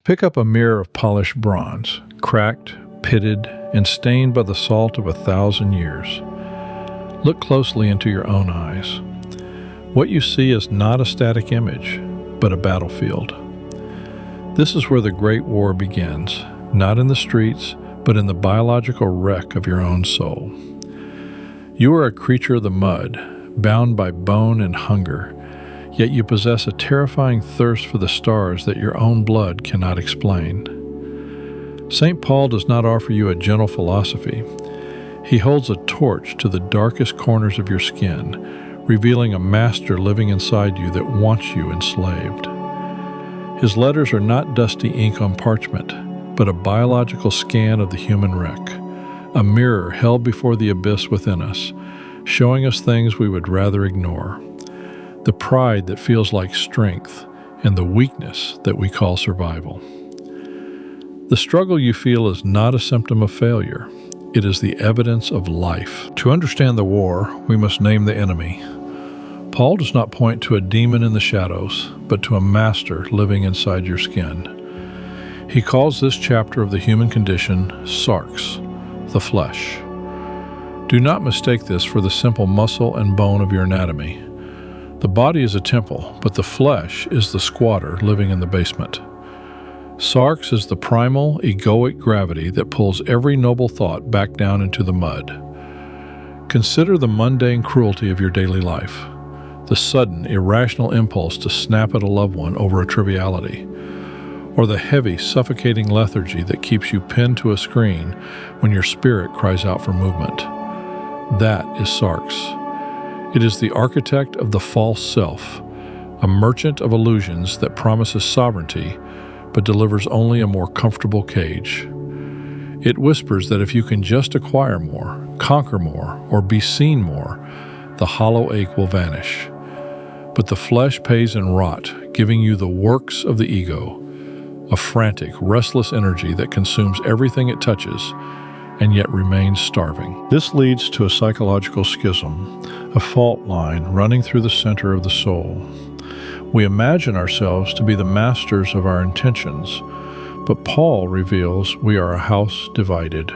Pick up a mirror of polished bronze, cracked, pitted, and stained by the salt of 1,000 years. Look closely into your own eyes. What you see is not a static image, but a battlefield. This is where the Great War begins, not in the streets, but in the biological wreck of your own soul. You are a creature of the mud, bound by bone and hunger, yet you possess a terrifying thirst for the stars that your own blood cannot explain. St. Paul does not offer you a gentle philosophy. He holds a torch to the darkest corners of your skin, revealing a master living inside you that wants you enslaved. His letters are not dusty ink on parchment, but a biological scan of the human wreck, a mirror held before the abyss within us, showing us things we would rather ignore. The pride that feels like strength, and the weakness that we call survival. The struggle you feel is not a symptom of failure. It is the evidence of life. To understand the war, we must name the enemy. Paul does not point to a demon in the shadows, but to a master living inside your skin. He calls this chapter of the human condition Sarx, the flesh. Do not mistake this for the simple muscle and bone of your anatomy. The body is a temple, but the flesh is the squatter living in the basement. Sarx is the primal, egoic gravity that pulls every noble thought back down into the mud. Consider the mundane cruelty of your daily life, the sudden, irrational impulse to snap at a loved one over a triviality, or the heavy, suffocating lethargy that keeps you pinned to a screen when your spirit cries out for movement. That is Sarx. It is the architect of the false self, a merchant of illusions that promises sovereignty, but delivers only a more comfortable cage. It whispers that if you can just acquire more, conquer more, or be seen more, the hollow ache will vanish. But the flesh pays in rot, giving you the works of the ego, a frantic, restless energy that consumes everything it touches, and yet remains starving. This leads to a psychological schism, a fault line running through the center of the soul. We imagine ourselves to be the masters of our intentions, but Paul reveals we are a house divided.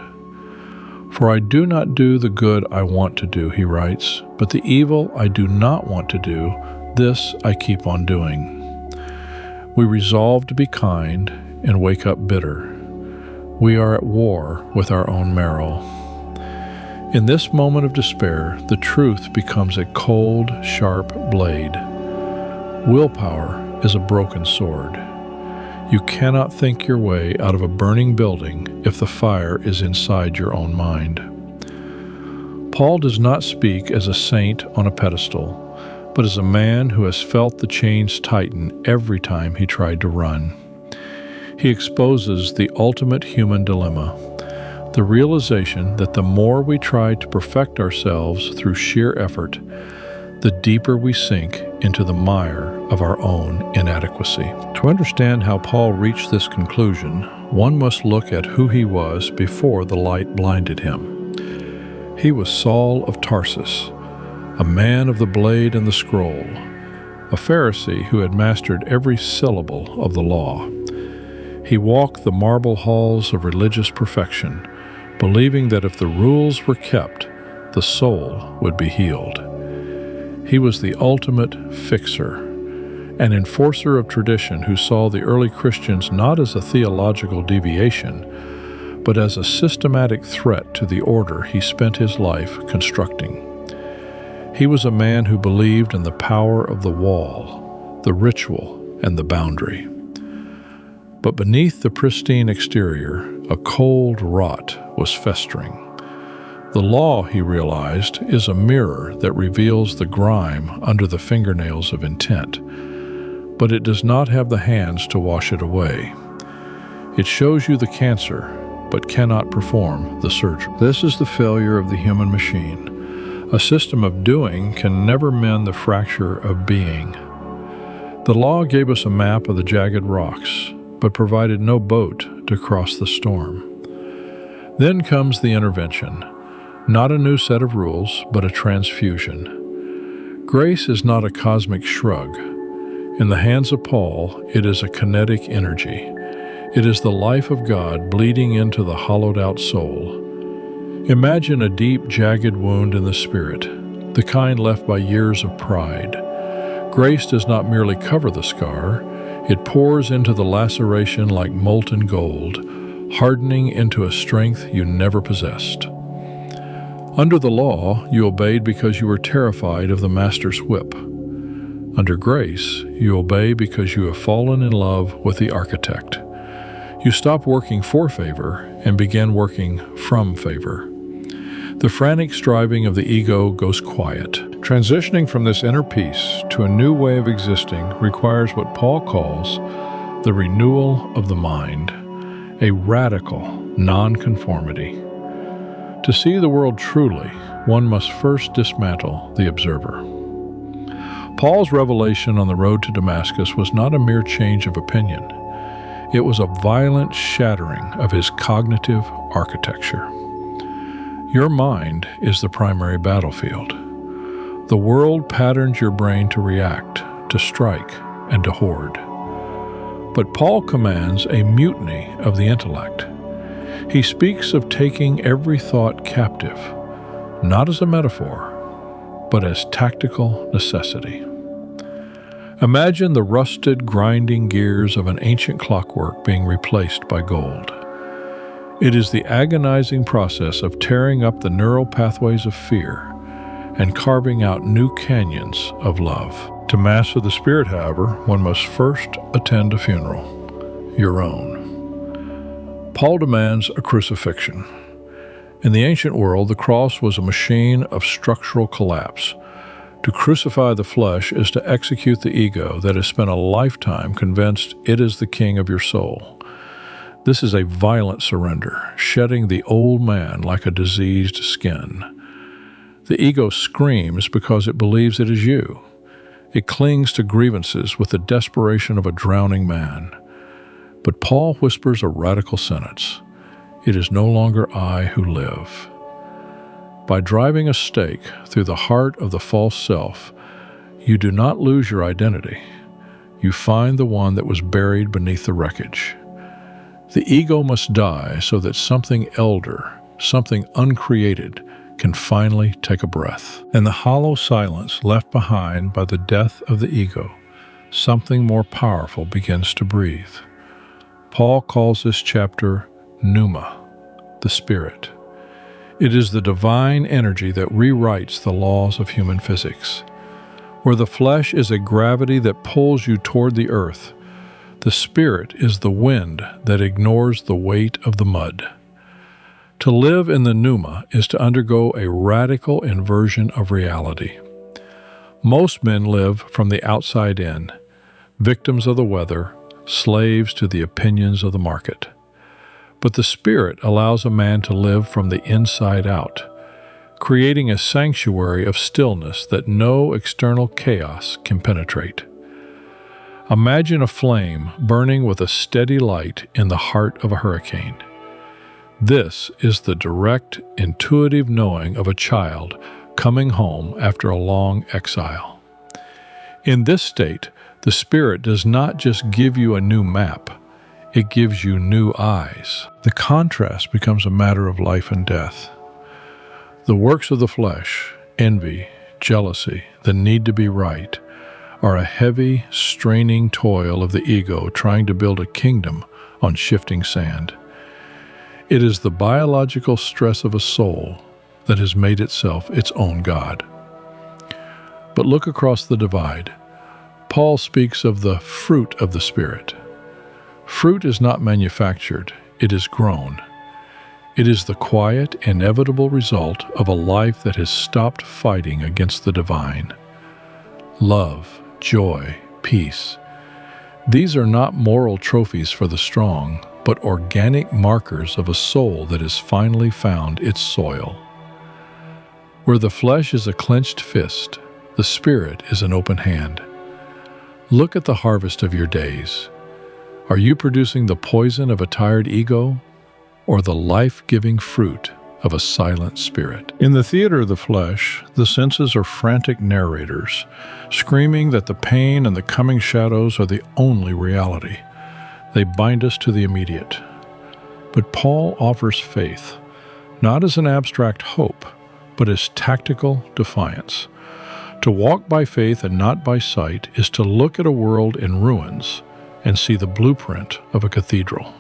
For I do not do the good I want to do, he writes, but the evil I do not want to do, this I keep on doing. We resolve to be kind and wake up bitter. We are at war with our own marrow. In this moment of despair, the truth becomes a cold, sharp blade. Willpower is a broken sword. You cannot think your way out of a burning building if the fire is inside your own mind. Paul does not speak as a saint on a pedestal, but as a man who has felt the chains tighten every time he tried to run. He exposes the ultimate human dilemma, the realization that the more we try to perfect ourselves through sheer effort, the deeper we sink into the mire of our own inadequacy. To understand how Paul reached this conclusion, one must look at who he was before the light blinded him. He was Saul of Tarsus, a man of the blade and the scroll, a Pharisee who had mastered every syllable of the law. He walked the marble halls of religious perfection, believing that if the rules were kept, the soul would be healed. He was the ultimate fixer, an enforcer of tradition who saw the early Christians not as a theological deviation, but as a systematic threat to the order he spent his life constructing. He was a man who believed in the power of the wall, the ritual, and the boundary. But beneath the pristine exterior, a cold rot was festering. The law, he realized, is a mirror that reveals the grime under the fingernails of intent, but it does not have the hands to wash it away. It shows you the cancer, but cannot perform the surgery. This is the failure of the human machine. A system of doing can never mend the fracture of being. The law gave us a map of the jagged rocks, but provided no boat to cross the storm. Then comes the intervention, not a new set of rules, but a transfusion. Grace is not a cosmic shrug. In the hands of Paul, it is a kinetic energy. It is the life of God bleeding into the hollowed-out soul. Imagine a deep, jagged wound in the spirit, the kind left by years of pride. Grace does not merely cover the scar, it pours into the laceration like molten gold, hardening into a strength you never possessed. Under the law, you obeyed because you were terrified of the master's whip. Under grace, you obey because you have fallen in love with the architect. You stop working for favor and begin working from favor. The frantic striving of the ego goes quiet. Transitioning from this inner peace to a new way of existing requires what Paul calls the renewal of the mind, a radical nonconformity. To see the world truly, one must first dismantle the observer. Paul's revelation on the road to Damascus was not a mere change of opinion. It was a violent shattering of his cognitive architecture. Your mind is the primary battlefield. The world patterns your brain to react, to strike, and to hoard. But Paul commands a mutiny of the intellect. He speaks of taking every thought captive, not as a metaphor, but as tactical necessity. Imagine the rusted, grinding gears of an ancient clockwork being replaced by gold. It is the agonizing process of tearing up the neural pathways of fear and carving out new canyons of love. To master the spirit, however, one must first attend a funeral, your own. Paul demands a crucifixion. In the ancient world, the cross was a machine of structural collapse. To crucify the flesh is to execute the ego that has spent a lifetime convinced it is the king of your soul. This is a violent surrender, shedding the old man like a diseased skin. The ego screams because it believes it is you. It clings to grievances with the desperation of a drowning man. But Paul whispers a radical sentence: "It is no longer I who live." By driving a stake through the heart of the false self, you do not lose your identity. You find the one that was buried beneath the wreckage. The ego must die so that something elder, something uncreated, can finally take a breath. In the hollow silence left behind by the death of the ego, something more powerful begins to breathe. Paul calls this chapter Pneuma, the Spirit. It is the divine energy that rewrites the laws of human physics. Where the flesh is a gravity that pulls you toward the earth, the Spirit is the wind that ignores the weight of the mud. To live in the Pneuma is to undergo a radical inversion of reality. Most men live from the outside in, victims of the weather, slaves to the opinions of the market. But the Spirit allows a man to live from the inside out, creating a sanctuary of stillness that no external chaos can penetrate. Imagine a flame burning with a steady light in the heart of a hurricane. This is the direct, intuitive knowing of a child coming home after a long exile. In this state, the Spirit does not just give you a new map, it gives you new eyes. The contrast becomes a matter of life and death. The works of the flesh, envy, jealousy, the need to be right, are a heavy, straining toil of the ego trying to build a kingdom on shifting sand. It is the biological stress of a soul that has made itself its own God. But look across the divide. Paul speaks of the fruit of the Spirit. Fruit is not manufactured, it is grown. It is the quiet, inevitable result of a life that has stopped fighting against the divine. Love, joy, peace. These are not moral trophies for the strong, but organic markers of a soul that has finally found its soil. Where the flesh is a clenched fist, the Spirit is an open hand. Look at the harvest of your days. Are you producing the poison of a tired ego, or the life-giving fruit of a silent spirit? In the theater of the flesh, the senses are frantic narrators, screaming that the pain and the coming shadows are the only reality. They bind us to the immediate. But Paul offers faith, not as an abstract hope, but as tactical defiance. To walk by faith and not by sight is to look at a world in ruins and see the blueprint of a cathedral.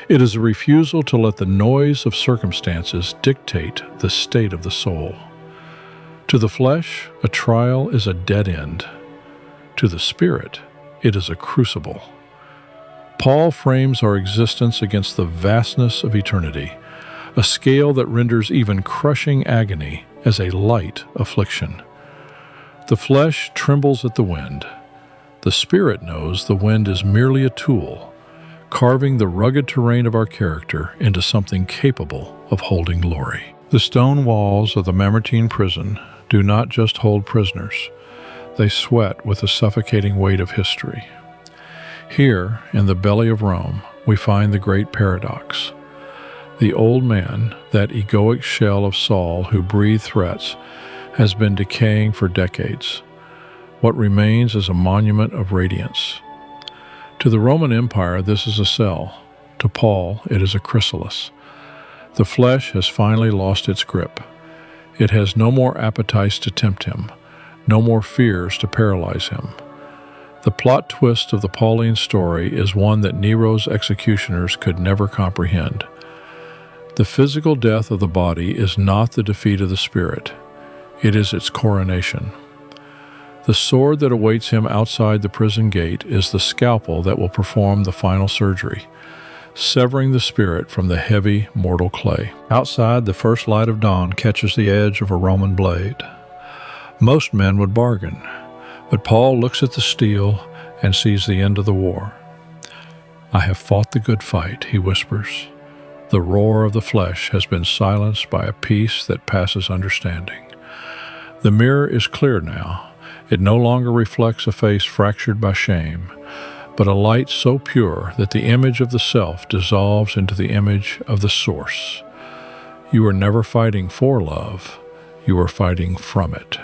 It is a refusal to let the noise of circumstances dictate the state of the soul. To the flesh, a trial is a dead end. To the spirit, it is a crucible. Paul frames our existence against the vastness of eternity, a scale that renders even crushing agony as a light affliction. The flesh trembles at the wind. The spirit knows the wind is merely a tool, carving the rugged terrain of our character into something capable of holding glory. The stone walls of the Mamertine prison do not just hold prisoners. They sweat with the suffocating weight of history. Here, in the belly of Rome, we find the great paradox. The old man, that egoic shell of Saul who breathed threats, has been decaying for decades. What remains is a monument of radiance. To the Roman Empire, this is a cell. To Paul, it is a chrysalis. The flesh has finally lost its grip. It has no more appetites to tempt him, no more fears to paralyze him. The plot twist of the Pauline story is one that Nero's executioners could never comprehend. The physical death of the body is not the defeat of the spirit. It is its coronation. The sword that awaits him outside the prison gate is the scalpel that will perform the final surgery, severing the spirit from the heavy, mortal clay. Outside, the first light of dawn catches the edge of a Roman blade. Most men would bargain, but Paul looks at the steel and sees the end of the war. "I have fought the good fight," he whispers. The roar of the flesh has been silenced by a peace that passes understanding. The mirror is clear now. It no longer reflects a face fractured by shame, but a light so pure that the image of the self dissolves into the image of the source. You are never fighting for love. You are fighting from it.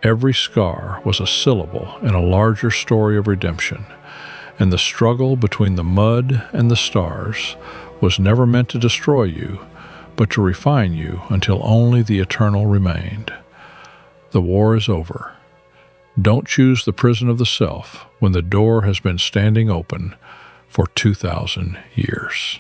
Every scar was a syllable in a larger story of redemption, and the struggle between the mud and the stars was never meant to destroy you, but to refine you until only the eternal remained. The war is over. Don't choose the prison of the self when the door has been standing open for 2,000 years.